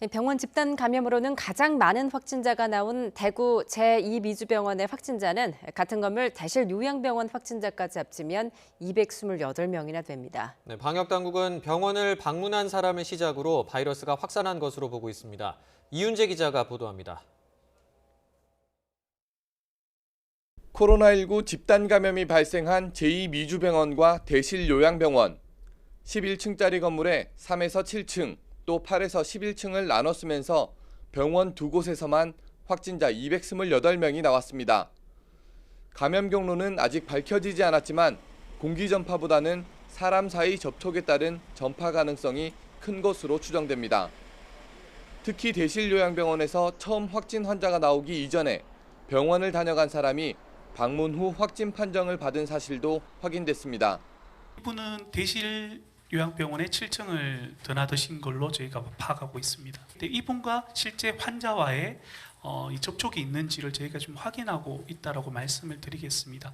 병원 집단 감염으로는 가장 많은 확진자가 나온 대구 제2미주병원의 확진자는 같은 건물 대실 요양병원 확진자까지 합치면 228명이나 됩니다. 네, 방역당국은 병원을 방문한 사람을 시작으로 바이러스가 확산한 것으로 보고 있습니다. 이윤재 기자가 보도합니다. 코로나19 집단 감염이 발생한 제2미주병원과 대실 요양병원. 11층짜리 건물에 3에서 7층, 또 8에서 11층을 나눠 쓰면서 병원 두 곳에서만 확진자 228명이 나왔습니다. 감염 경로는 아직 밝혀지지 않았지만 공기 전파보다는 사람 사이 접촉에 따른 전파 가능성이 큰 것으로 추정됩니다. 특히 대실 요양병원에서 처음 확진 환자가 나오기 이전에 병원을 다녀간 사람이 방문 후 확진 판정을 받은 사실도 확인됐습니다. 이분은 대실 요양병원에 7층을 드나드신 걸로 저희가 파악하고 있습니다. 이분과 실제 환자와의 이 접촉이 있는지를 저희가 좀 확인하고 있다라고 말씀을 드리겠습니다.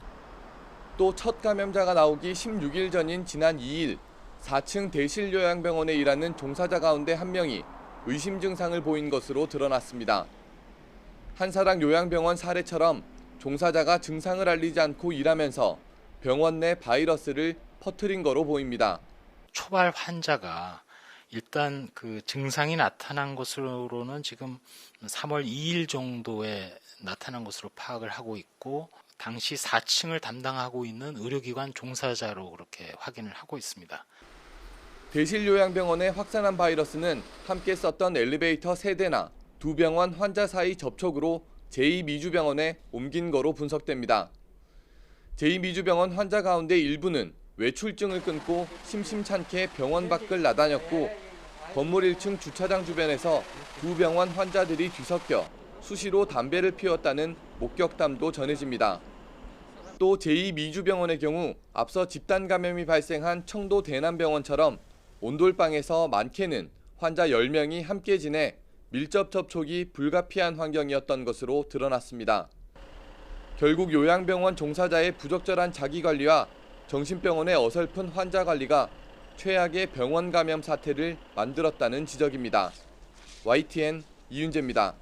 또 첫 감염자가 나오기 16일 전인 지난 2일 4층 대실 요양병원에 일하는 종사자 가운데 한 명이 의심 증상을 보인 것으로 드러났습니다. 한사랑 요양병원 사례처럼 종사자가 증상을 알리지 않고 일하면서 병원 내 바이러스를 퍼뜨린 거로 보입니다. 초발 환자가 일단 그 증상이 나타난 것으로는 지금 3월 2일 정도에 나타난 것으로 파악을 하고 있고 당시 4층을 담당하고 있는 의료기관 종사자로 그렇게 확인을 하고 있습니다. 대실 요양병원에 확산한 바이러스는 함께 썼던 엘리베이터 3대나 두 병원 환자 사이 접촉으로 제2미주병원에 옮긴 거로 분석됩니다. 제2미주병원 환자 가운데 일부는 외출증을 끊고 심심찮게 병원 밖을 나다녔고 건물 1층 주차장 주변에서 두 병원 환자들이 뒤섞여 수시로 담배를 피웠다는 목격담도 전해집니다. 또 제2미주병원의 경우 앞서 집단 감염이 발생한 청도 대남병원처럼 온돌방에서 많게는 환자 10명이 함께 지내 밀접 접촉이 불가피한 환경이었던 것으로 드러났습니다. 결국 요양병원 종사자의 부적절한 자기관리와 정신병원의 어설픈 환자 관리가 최악의 병원 감염 사태를 만들었다는 지적입니다. YTN 이윤재입니다.